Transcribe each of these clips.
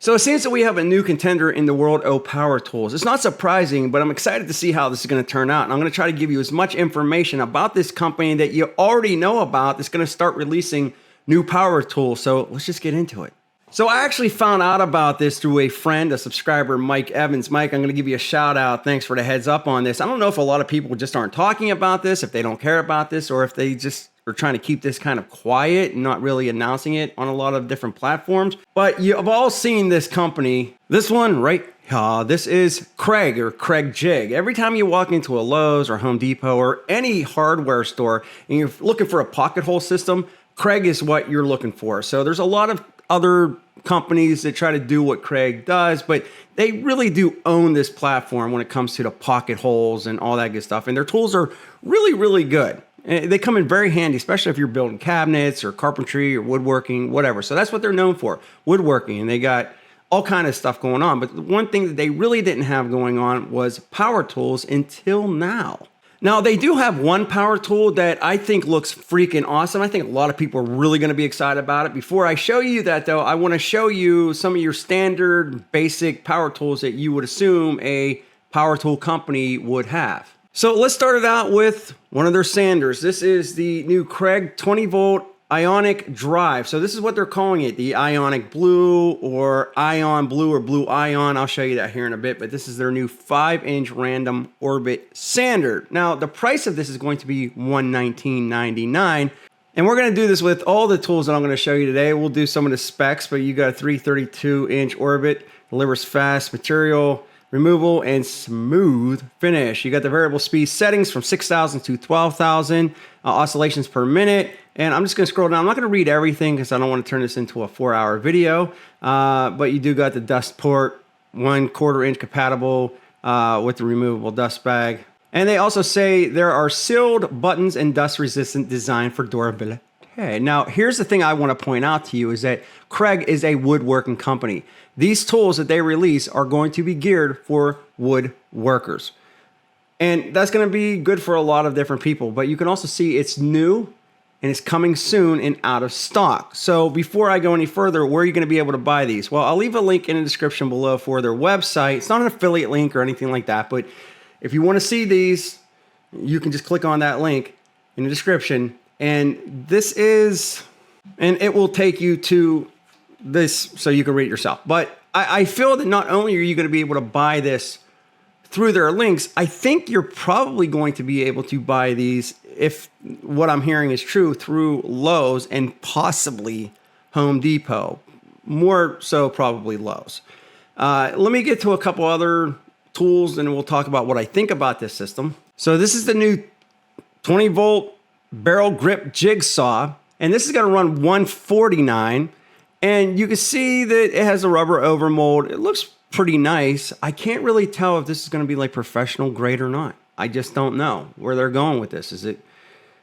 So it seems that we have a new contender in the world of power tools. It's not surprising, but I'm excited to see how this is going to turn out. And I'm going to try to give you as much information about this company that you already know about that's going to start releasing new power tools. So let's just get into it. So I actually found out about this through a friend, a subscriber, Mike Evans. Mike, I'm going to give you a shout out. Thanks for the heads up on this. I don't know if a lot of people just aren't talking about this, if they don't care about this, or if they just are trying to keep this kind of quiet and not really announcing it on a lot of different platforms. But you've all seen this company. This one right here, this is Kreg or Kreg Jig. Every time you walk into a Lowe's or Home Depot or any hardware store and you're looking for a pocket hole system, Kreg is what you're looking for. So there's a lot of other companies that try to do what Kreg does, but they really do own this platform when it comes to the pocket holes and all that good stuff. And their tools are really, really good. They come in very handy, especially if you're building cabinets or carpentry or woodworking, whatever. So that's what they're known for, woodworking. And they got all kind of stuff going on. But the one thing that they really didn't have going on was power tools until now. Now, they do have one power tool that I think looks freaking awesome. I think a lot of people are really going to be excited about it. Before I show you that, though, I want to show you some of your standard basic power tools that you would assume a power tool company would have. So let's start it out with one of their sanders. This is the new Kreg 20-volt Ionic drive. So this is what they're calling it, the Ionic Blue or Ion Blue or Blue Ion. I'll show you that here in a bit, but this is their new 5-inch random orbit sander. Now, the price of this is going to be $119.99. And we're going to do this with all the tools that I'm going to show you today. We'll do some of the specs, but you got a 332-inch orbit, delivers fast material removal and smooth finish. You got the variable speed settings from 6,000 to 12,000 oscillations per minute. And I'm just going to scroll down. I'm not going to read everything because I don't want to turn this into a 4-hour video. But you do got the dust port, 1/4 inch compatible with the removable dust bag. And they also say there are sealed buttons and dust resistant design for durability. Now, here's the thing I want to point out to you is that Kreg is a woodworking company. These tools that they release are going to be geared for woodworkers. And that's going to be good for a lot of different people. But you can also see it's new and it's coming soon and out of stock. So before I go any further, where are you going to be able to buy these? Well, I'll leave a link in the description below for their website. It's not an affiliate link or anything like that. But if you want to see these, you can just click on that link in the description. And it will take you to this so you can read it yourself. But I feel that not only are you going to be able to buy this through their links, I think you're probably going to be able to buy these, if what I'm hearing is true, through Lowe's and possibly Home Depot. More so probably Lowe's. Let me get to a couple other tools and we'll talk about what I think about this system. So this is the new 20-volt barrel grip jigsaw, and this is going to run $149, and you can see that it has a rubber overmold. It looks pretty nice. I can't really tell if this is going to be like professional grade or not. I just don't know where they're going with this. Is it,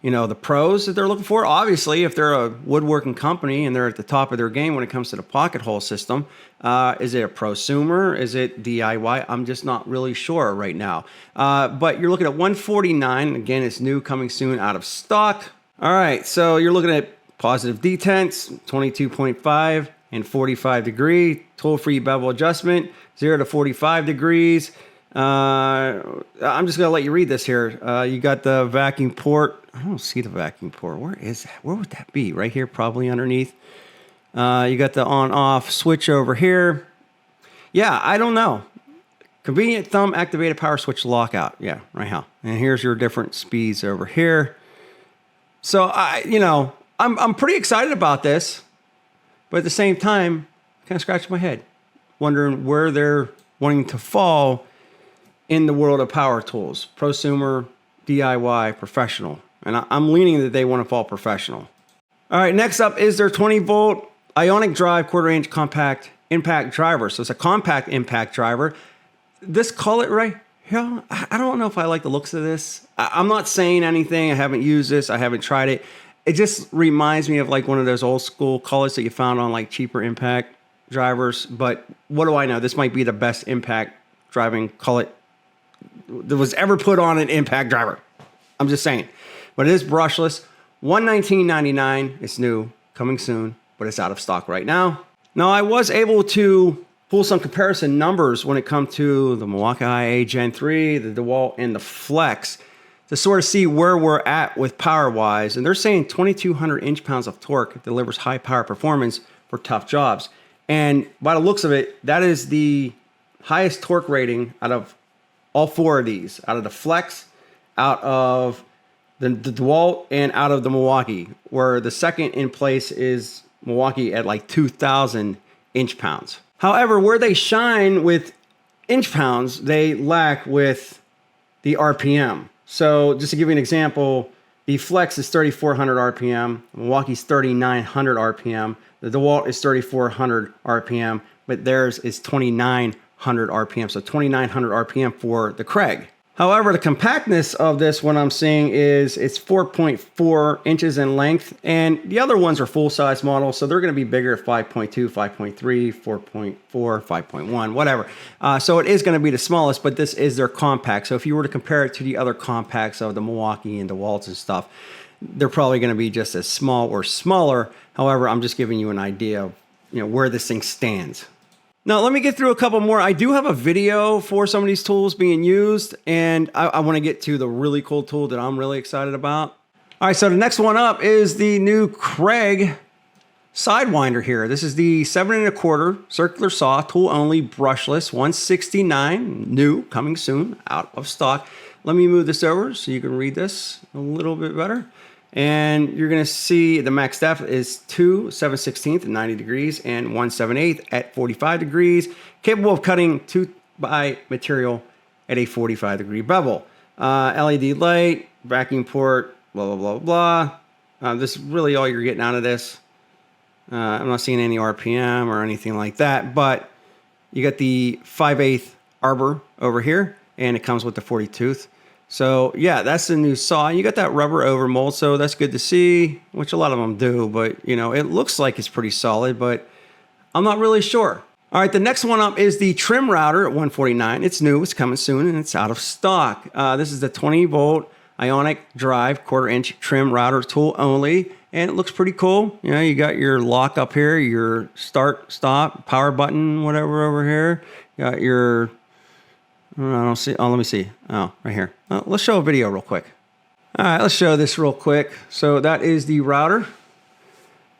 the pros that they're looking for? Obviously, if they're a woodworking company and they're at the top of their game when it comes to the pocket hole system, is it a prosumer? Is it DIY? I'm just not really sure right now. But you're looking at $149. Again, it's new, coming soon, out of stock. All right, so you're looking at positive detents, 22.5 and 45 degree, tool-free bevel adjustment, 0 to 45 degrees. I'm just going to let you read this here. You got the vacuum port. I don't see the vacuum port. Where is that? Where would that be? Right here, probably underneath. You got the on-off switch over here. Yeah, I don't know. Convenient thumb activated power switch lockout. Yeah, right now. And here's your different speeds over here. So I'm pretty excited about this, but at the same time, kind of scratching my head, wondering where they're wanting to fall in the world of power tools, prosumer, DIY, professional. And I'm leaning that they want to fall professional. All right, next up is their 20-volt Ionic drive 1/4 inch compact impact driver. So it's a compact impact driver. This color right here, I don't know if I like the looks of this. I'm not saying anything. I haven't used this. I haven't tried it. It just reminds me of like one of those old school colors that you found on like cheaper impact drivers. But what do I know? This might be the best impact driving color that was ever put on an impact driver. I'm just saying. But it is brushless. $119.99. It's new, coming soon, but it's out of stock right now. Now, I was able to pull some comparison numbers when it comes to the Milwaukee IA Gen 3, the DeWalt, and the Flex to sort of see where we're at with power-wise. And they're saying 2,200 inch-pounds of torque delivers high power performance for tough jobs. And by the looks of it, that is the highest torque rating out of all four of these, out of the Flex, out of the DeWalt, and out of the Milwaukee, where the second in place is Milwaukee at like 2,000 inch-pounds. However, where they shine with inch-pounds, they lack with the RPM. So just to give you an example, the Flex is 3,400 RPM, Milwaukee's 3,900 RPM, the DeWalt is 3,400 RPM, but theirs is 2,900 RPM, so 2,900 RPM for the Kreg. However, the compactness of this, what I'm seeing is it's 4.4 inches in length, and the other ones are full-size models, so they're going to be bigger at 5.2, 5.3, 4.4, 5.1, whatever. So it is going to be the smallest, but this is their compact. So if you were to compare it to the other compacts of the Milwaukee and DeWalt's and stuff, they're probably going to be just as small or smaller. However, I'm just giving you an idea of where this thing stands. Now, let me get through a couple more. I do have a video for some of these tools being used, and I want to get to the really cool tool that I'm really excited about. All right, so the next one up is the new Kreg Sidewinder here. This is the 7 1/4 circular saw, tool only, brushless, 169, new, coming soon, out of stock. Let me move this over so you can read this a little bit better. And you're going to see the max depth is 2 7/16 at 90 degrees and 1 7/8 at 45 degrees. Capable of cutting 2x material at a 45-degree bevel. LED light, vacuum port, blah, blah, blah, blah. This is really all you're getting out of this. I'm not seeing any RPM or anything like that, but you got the 5/8 arbor over here, and it comes with the 40 tooth. So yeah, that's the new saw. You got that rubber over mold, so that's good to see, which a lot of them do, but it looks like it's pretty solid, but I'm not really sure. All right, the next one up is the trim router at 149. It's new, it's coming soon, and it's out of stock. This is the 20-volt Ionic drive 1/4 inch trim router, tool only, and it looks pretty cool. You got your lock up here, your start, stop, power button, whatever over here. You got your I don't see. Oh, let me see. Oh, right here. Let's show a video real quick. All right, let's show this real quick. So that is the router.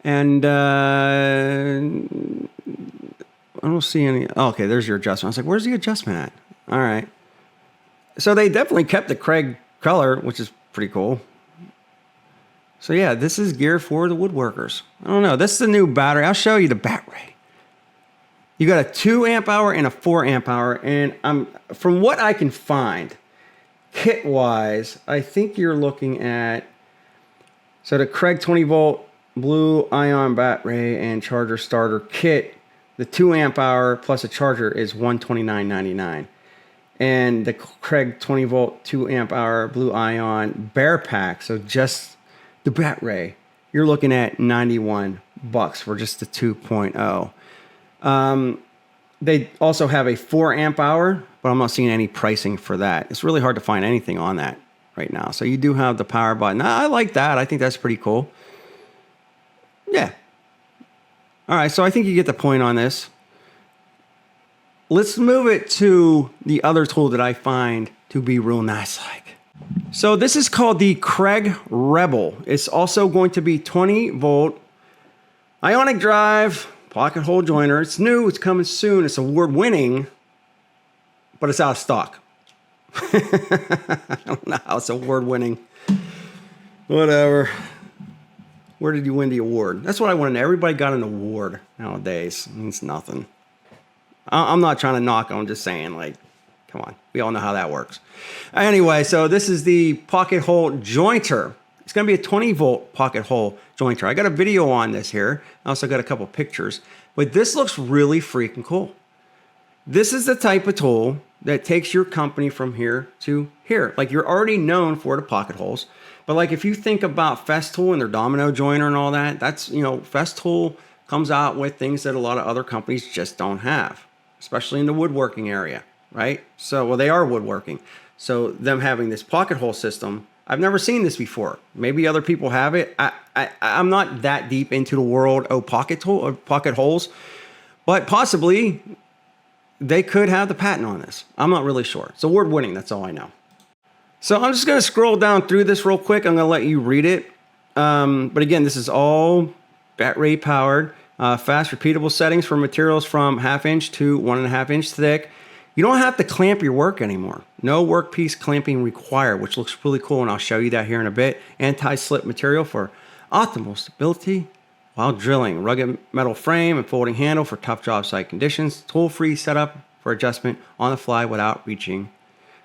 And I don't see any. Oh, okay, there's your adjustment. I was like, where's the adjustment at? All right. So they definitely kept the Kreg color, which is pretty cool. So yeah, this is geared for the woodworkers. I don't know. This is the new battery. I'll show you the battery. You got a 2 amp hour and a 4 amp hour, and from what I can find, kit-wise, I think you're looking at, so the Kreg 20-volt blue ion battery and charger starter kit, the 2 amp hour plus a charger is $129.99. And the Kreg 20-volt 2 amp hour blue ion bare pack, so just the battery, you're looking at $91 for just the 2.0. They also have a 4 amp hour, but I'm not seeing any pricing for that. It's really hard to find anything on that right now. So you do have the power button. I like that. I think that's pretty cool. Yeah. All right. So I think you get the point on this. Let's move it to the other tool that I find to be real nice like. So this is called the Kreg Rebel. It's also going to be 20-volt Ionic drive, pocket hole joiner. It's new, it's coming soon, it's award-winning, but it's out of stock. I don't know how it's award-winning. Whatever. Where did you win the award? That's what I want to know. Everybody got an award nowadays. It means nothing. I'm not trying to knock, I'm just saying, like, come on. We all know how that works. Anyway, so this is the pocket hole jointer. It's going to be a 20-volt pocket hole jointer. I got a video on this here. I also got a couple pictures. But this looks really freaking cool. This is the type of tool that takes your company from here to here. Like, you're already known for the pocket holes. But like, if you think about Festool and their domino joiner and all that, that's, Festool comes out with things that a lot of other companies just don't have, especially in the woodworking area, right? So, well, they are woodworking. So them having this pocket hole system, I've never seen this before. Maybe other people have it. I'm not that deep into the world of pocket holes, But possibly they could have the patent on this. I'm not really sure. It's award-winning, that's all I know. So I'm just gonna scroll down through this real quick. I'm gonna let you read it. But again, this is all battery powered, fast repeatable settings for materials from 1/2 inch to 1.5 inch thick. You don't have to clamp your work anymore. No workpiece clamping required, which looks really cool, and I'll show you that here in a bit. Anti-slip material for optimal stability while drilling. Rugged metal frame and folding handle for tough job site conditions. Tool-free setup for adjustment on the fly without reaching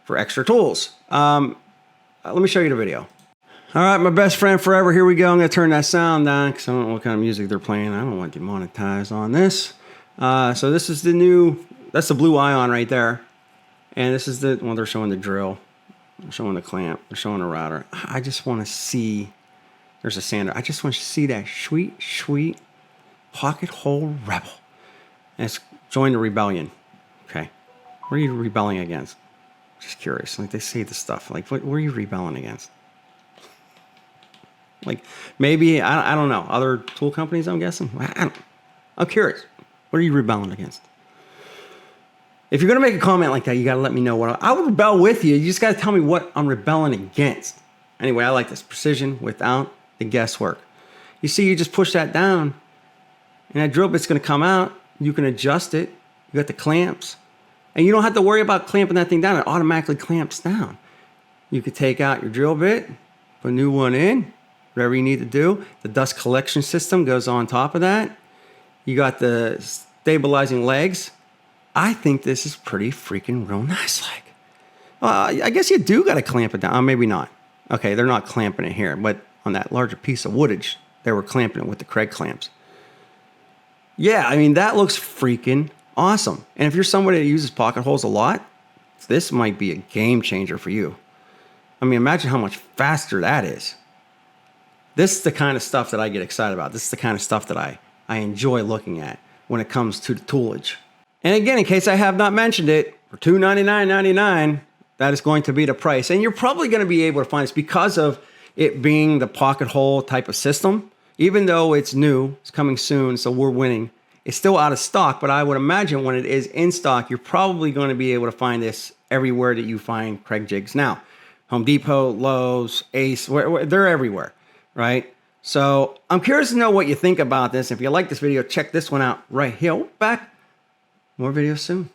for extra tools. Let me show you the video. All right, my best friend forever. Here we go. I'm going to turn that sound down because I don't know what kind of music they're playing. I don't want to demonetize on this. So this is the new, that's the blue ion right there. And this is the, well, they're showing the drill. They're showing the clamp. They're showing the router. I just want to see, there's a sander. I just want to see that sweet pocket hole rebel. And it's join the rebellion. Okay. What are you rebelling against? Just curious. Like they say this stuff. Like what are you rebelling against? Like maybe, I don't know. Other tool companies, I'm guessing. I'm curious. What are you rebelling against? If you're going to make a comment like that, you got to let me know what I would rebel with you. You just got to tell me what I'm rebelling against. Anyway, I like this precision without the guesswork. You see, you just push that down and that drill bit's going to come out. You can adjust it. You got the clamps. And you don't have to worry about clamping that thing down. It automatically clamps down. You could take out your drill bit, put a new one in, whatever you need to do. The dust collection system goes on top of that. You got the stabilizing legs. I think this is pretty freaking real nice. Like, I guess you do got to clamp it down. Maybe not. Okay, they're not clamping it here, but on that larger piece of woodage, they were clamping it with the Kreg clamps. Yeah, I mean, that looks freaking awesome. And if you're somebody that uses pocket holes a lot, this might be a game changer for you. I mean, imagine how much faster that is. This is the kind of stuff that I get excited about. This is the kind of stuff that I enjoy looking at when it comes to the toolage. And again, in case I have not mentioned it, for $299.99, that is going to be the price. And you're probably going to be able to find this because of it being the pocket hole type of system. Even though it's new, it's coming soon, so we're winning. It's still out of stock, but I would imagine when it is in stock, you're probably going to be able to find this everywhere that you find Kreg jigs now. Home Depot, Lowe's, Ace, they're everywhere, right? So I'm curious to know what you think about this. If you like this video, check this one out right here. Back. More videos soon.